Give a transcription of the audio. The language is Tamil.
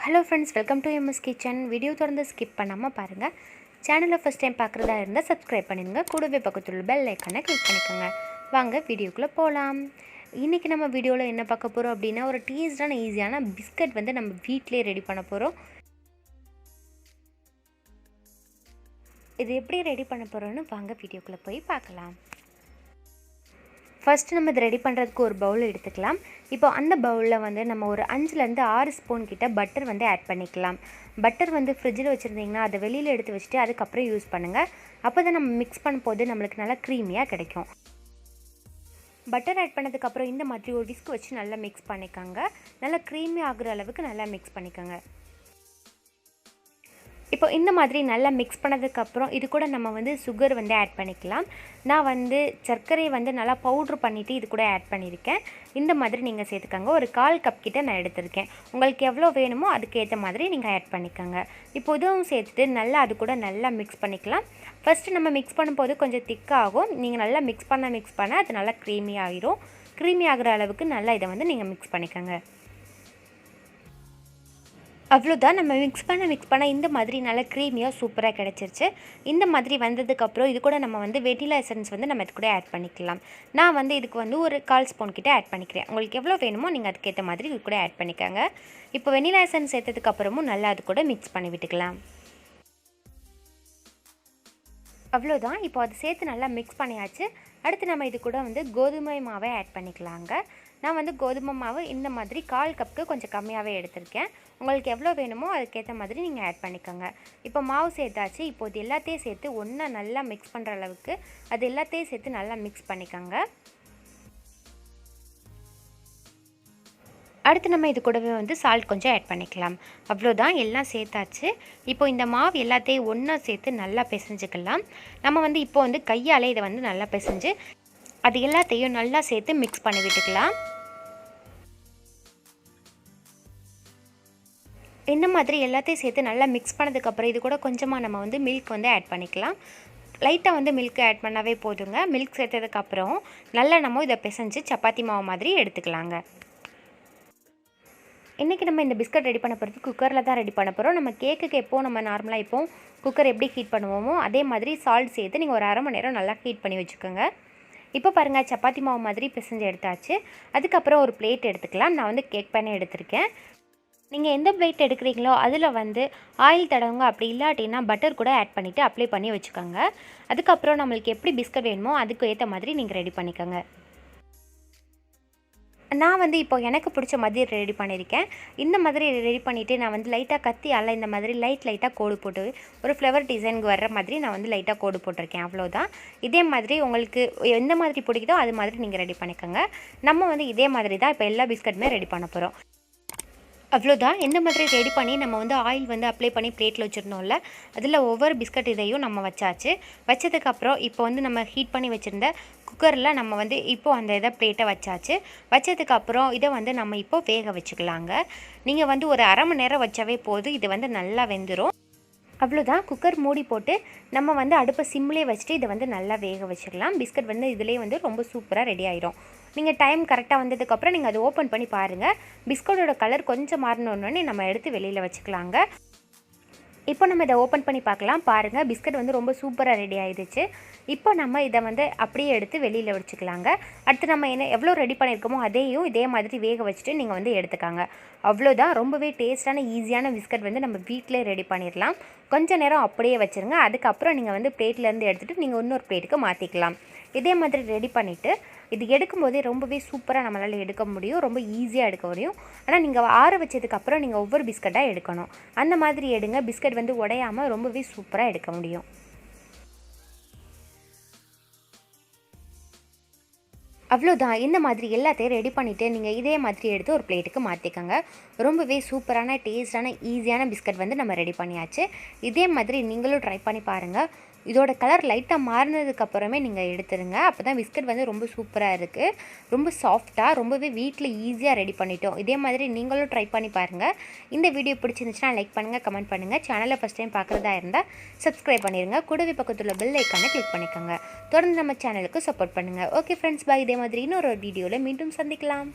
Hello friends, welcome to MS kitchen. Video தொடர்ந்து ஸ்கிப் பண்ணாமல் பாருங்கள். சேனலை ஃபஸ்ட் டைம் பார்க்குறதா இருந்தால் சப்ஸ்கிரைப் பண்ணிடுங்க. கூடவே பக்கத்தில் உள்ள பெல் ஐக்கானை கிளிக் பண்ணிக்கோங்க. வாங்க வீடியோக்குள்ளே போகலாம். இன்றைக்கி நம்ம வீடியோவில் என்ன பார்க்க போகிறோம் அப்படின்னா, ஒரு டேஸ்டான ஈஸியான பிஸ்கட் வந்து நம்ம வீட்டிலே ரெடி பண்ண போகிறோம். இது எப்படி ரெடி பண்ண போகிறோன்னு வாங்க வீடியோக்குள்ளே போய் பார்க்கலாம். ஃபஸ்ட்டு நம்ம இதை ரெடி பண்ணுறதுக்கு ஒரு பவுல் எடுத்துக்கலாம். இப்போ அந்த பவுலில் வந்து நம்ம ஒரு 5லேருந்து 6 ஸ்பூன் கிட்ட பட்டர் வந்து ஆட் பண்ணிக்கலாம். பட்டர் வந்து ஃப்ரிட்ஜில் வச்சுருந்திங்கன்னா அதை வெளியில் எடுத்து வச்சுட்டு அதுக்கப்புறம் யூஸ் பண்ணுங்கள். அப்போ தான் நம்ம மிக்ஸ் பண்ணும்போது நம்மளுக்கு நல்லா க்ரீமியாக கிடைக்கும். பட்டர் ஆட் பண்ணதுக்கப்புறம் இந்த மாதிரி ஒரு விஸ்க் வச்சு நல்லா மிக்ஸ் பண்ணிக்கோங்க. நல்லா க்ரீமி ஆகுற அளவுக்கு நல்லா மிக்ஸ் பண்ணிக்கோங்க. இப்போ இந்த மாதிரி நல்லா மிக்ஸ் பண்ணதுக்கப்புறம் இது கூட நம்ம வந்து சுகர் வந்து ஆட் பண்ணிக்கலாம். நான் வந்து சர்க்கரையை வந்து நல்லா பவுட்ரு பண்ணிவிட்டு இது கூட ஆட் பண்ணியிருக்கேன். இந்த மாதிரி நீங்கள் சேர்த்துக்கோங்க. ஒரு 1/4 கப் கிட்ட நான் எடுத்திருக்கேன். உங்களுக்கு எவ்வளோ வேணுமோ அதுக்கேற்ற மாதிரி நீங்கள் ஆட் பண்ணிக்கோங்க. இப்போ இதுவும் சேர்த்துட்டு நல்லா அது கூட நல்லா மிக்ஸ் பண்ணிக்கலாம். ஃபஸ்ட்டு நம்ம மிக்ஸ் பண்ணும்போது கொஞ்சம் திக்காகும். நீங்கள் நல்லா மிக்ஸ் பண்ண அது நல்லா க்ரீமி ஆகிரும். க்ரீமி ஆகிற அளவுக்கு நல்லா இதை வந்து நீங்கள் மிக்ஸ் பண்ணிக்கோங்க. அவ்வளோதான். நம்ம மிக்ஸ் பண்ண இந்த மாதிரி நல்லா க்ரீமியாக சூப்பராக கிடச்சிருச்சு. இந்த மாதிரி வந்ததுக்கப்புறம் இது கூட நம்ம வந்து வெனிலா எசன்ஸ் வந்து நம்ம இது கூட ஆட் பண்ணிக்கலாம். நான் வந்து இதுக்கு வந்து ஒரு 1/4 ஸ்பூன் கிட்ட ஆட் பண்ணிக்கிறேன். உங்களுக்கு எவ்வளோ வேணுமோ நீங்கள் அதுக்கேற்ற மாதிரி இது கூட ஆட் பண்ணிக்கோங்க. இப்போ வெனிலா எசன்ஸ் சேர்த்ததுக்கப்புறமும் நல்லா அது கூட மிக்ஸ் பண்ணி விட்டுக்கலாம். அவ்வளோதான். இப்போ அது சேர்த்து நல்லா மிக்ஸ் பண்ணியாச்சு. அடுத்து நம்ம இது கூட வந்து கோதுமை மாவை ஆட் பண்ணிக்கலாங்க. நான் வந்து கோதுமை மாவு இந்த மாதிரி 1/4 கப்புக்கு கொஞ்சம் கம்மியாகவே எடுத்திருக்கேன். உங்களுக்கு எவ்வளோ வேணுமோ அதுக்கேற்ற மாதிரி நீங்கள் ஆட் பண்ணிக்கோங்க. இப்போ மாவு சேர்த்தாச்சு. இப்போ இது எல்லாத்தையும் சேர்த்து ஒன்றா நல்லா மிக்ஸ் பண்ணுற அளவுக்கு அது எல்லாத்தையும் சேர்த்து நல்லா மிக்ஸ் பண்ணிக்கோங்க. அடுத்து நம்ம இது கூடவே வந்து சால்ட் கொஞ்சம் ஆட் பண்ணிக்கலாம். அவ்வளோதான், எல்லாம் சேர்த்தாச்சு. இப்போ இந்த மாவு எல்லாத்தையும் ஒன்றா சேர்த்து நல்லா பிசைஞ்சிக்கலாம். நம்ம வந்து இப்போ வந்து கையால் இதை வந்து நல்லா பிசைஞ்சு அது எல்லாத்தையும் நல்லா சேர்த்து மிக்ஸ் பண்ணி விட்டுக்கலாம். இந்த மாதிரி எல்லாத்தையும் சேர்த்து நல்லா மிக்ஸ் பண்ணதுக்கப்புறம் இது கூட கொஞ்சமாக நம்ம வந்து மில்க் வந்து ஆட் பண்ணிக்கலாம். லைட்டாக வந்து மில்க் ஆட் பண்ணாவே போதுங்க. மில்க் சேர்த்ததுக்கப்புறம் நல்லா நம்ம இதை பிசைஞ்சு சப்பாத்தி மாவு மாதிரி எடுத்துக்கலாங்க. இன்றைக்கி நம்ம இந்த பிஸ்கட் ரெடி பண்ண போகிறது குக்கரில் தான் ரெடி பண்ண போகிறோம். நம்ம கேக்குக்கு எப்போது நம்ம நார்மலாக இப்போது குக்கர் எப்படி ஹீட் பண்ணுவோமோ அதே மாதிரி சால்ட் சேர்த்து நீங்கள் ஒரு 1/2 மணி நேரம் நல்லா ஹீட் பண்ணி வச்சுக்கோங்க. இப்போ பாருங்கள், சப்பாத்தி மாவு மாதிரி பிசைஞ்சு எடுத்தாச்சு. அதுக்கப்புறம் ஒரு பிளேட் எடுத்துக்கலாம். நான் வந்து கேக் பேனே எடுத்திருக்கேன். நீங்கள் எந்த பிளேட் எடுக்கிறீங்களோ அதில் வந்து ஆயில் தடவுங்க. அப்படி இல்லாட்டின்னா பட்டர் கூட ஆட் பண்ணிவிட்டு அப்ளை பண்ணி வச்சுக்கோங்க. அதுக்கப்புறம் நம்மளுக்கு எப்படி பிஸ்கட் வேணுமோ அதுக்கு ஏற்ற மாதிரி நீங்கள் ரெடி பண்ணிக்கோங்க. நான் வந்து இப்போ எனக்கு பிடிச்ச மாதிரி ரெடி பண்ணியிருக்கேன். இந்த மாதிரி ரெடி பண்ணிவிட்டு நான் வந்து லைட்டாக கத்தியால் இந்த மாதிரி லைட்டாக கோடு போட்டு ஒரு ஃப்ளவர் டிசைனுக்கு வர்ற மாதிரி நான் வந்து லைட்டாக கோடு போட்டிருக்கேன். அவ்வளோதான். இதே மாதிரி உங்களுக்கு எந்த மாதிரி பிடிக்குதோ அது மாதிரி நீங்கள் ரெடி பண்ணிக்கோங்க. நம்ம வந்து இதே மாதிரி தான் இப்போ எல்லா பிஸ்கட்டுமே ரெடி பண்ண போகிறோம். அவ்வளோதான். இந்த மாதிரி ரெடி பண்ணி நம்ம வந்து ஆயில் வந்து அப்ளை பண்ணி பிளேட்டில் வச்சுருந்தோம்ல, அதில் ஒவ்வொரு பிஸ்கட் இதையும் நம்ம வச்சாச்சு. வச்சதுக்கப்புறம் இப்போ வந்து நம்ம ஹீட் பண்ணி வச்சுருந்த குக்கரில் நம்ம வந்து இப்போது அந்த இதை பிளேட்டை வச்சாச்சு. வச்சதுக்கப்புறம் இதை வந்து நம்ம இப்போது வேக வச்சுக்கலாங்க. நீங்கள் வந்து ஒரு 1/2 மணி நேரம் வச்சாவே போதும். இது வந்து நல்லா வெந்துடும். அவ்வளோதான். குக்கர் மூடி போட்டு நம்ம வந்து அடுப்பை சிம்லேயே வச்சுட்டு இதை வந்து நல்லா வேக வச்சுக்கலாம். பிஸ்கட் வந்து இதிலே வந்து ரொம்ப சூப்பராக ரெடி ஆயிரும். நீங்கள் டைம் கரெக்டாக வந்ததுக்கப்புறம் நீங்கள் அதை ஓப்பன் பண்ணி பாருங்கள். பிஸ்கட்டோட கலர் கொஞ்சம் மாறினோடனே நம்ம எடுத்து வெளியில் வச்சுக்கலாங்க. இப்போ நம்ம இதை ஓப்பன் பண்ணி பார்க்கலாம். பாருங்கள், பிஸ்கட் வந்து ரொம்ப சூப்பராக ரெடி ஆகிடுச்சு. இப்போ நம்ம இதை வந்து அப்படியே எடுத்து வெளியில் வச்சுக்கலாங்க. அடுத்து நம்ம எவ்வளோ ரெடி பண்ணியிருக்கோமோ அதையும் இதே மாதிரி வேக வச்சுட்டு நீங்கள் வந்து எடுத்துக்காங்க. அவ்வளோதான். ரொம்பவே டேஸ்டான ஈஸியான பிஸ்கட் வந்து நம்ம வீட்டிலே ரெடி பண்ணிடலாம். கொஞ்சம் நேரம் அப்படியே வச்சுருங்க. அதுக்கப்புறம் நீங்கள் வந்து பிளேட்லேருந்து எடுத்துகிட்டு நீங்கள் இன்னொரு பிளேட்டுக்கு மாற்றிக்கலாம். இதே மாதிரி ரெடி பண்ணிவிட்டு இது எடுக்கும்போதே ரொம்பவே சூப்பராக நம்மளால் எடுக்க முடியும். ரொம்ப ஈஸியாக எடுக்க முடியும். ஆனால் நீங்கள் ஆற வச்சதுக்கப்புறம் நீங்கள் ஒவ்வொரு பிஸ்கட்டாக எடுக்கணும். அந்த மாதிரி எடுங்க. பிஸ்கட் வந்து உடையாமல் ரொம்பவே சூப்பராக எடுக்க முடியும். அவ்வளோதான். இந்த மாதிரி எல்லாத்தையும் ரெடி பண்ணிவிட்டு நீங்கள் இதே மாதிரி எடுத்து ஒரு பிளேட்டுக்கு மாற்றிக்கோங்க. ரொம்பவே சூப்பரான டேஸ்டான ஈஸியான பிஸ்கட் வந்து நம்ம ரெடி பண்ணியாச்சு. இதே மாதிரி நீங்களும் ட்ரை பண்ணி பாருங்கள். இதோட கலர் லைட்டாக மாறினதுக்கப்புறமே நீங்கள் எடுத்துருங்க. அப்போ தான் பிஸ்கட் வந்து ரொம்ப சூப்பராக இருக்குது. ரொம்ப சாஃப்டாக ரொம்பவே வீட்டில் ஈஸியாக ரெடி பண்ணிட்டோம். இதே மாதிரி நீங்களும் ட்ரை பண்ணி பாருங்கள். இந்த வீடியோ பிடிச்சிருந்துச்சுன்னா லைக் பண்ணுங்கள், கமெண்ட் பண்ணுங்கள். சேனலை ஃபஸ்ட் டைம் பார்க்குறதா இருந்தால் சப்ஸ்கிரைப் பண்ணிடுங்க. கூடவே பக்கத்தில் பெல் ஐக்கானை கிளிக் பண்ணிக்கோங்க. தொடர்ந்து நம்ம சேனலுக்கு சப்போர்ட் பண்ணுங்கள். ஓகே ஃப்ரெண்ட்ஸ், பாய். இதே மாதிரி இன்னொரு வீடியோவில் மீண்டும் சந்திக்கலாம்.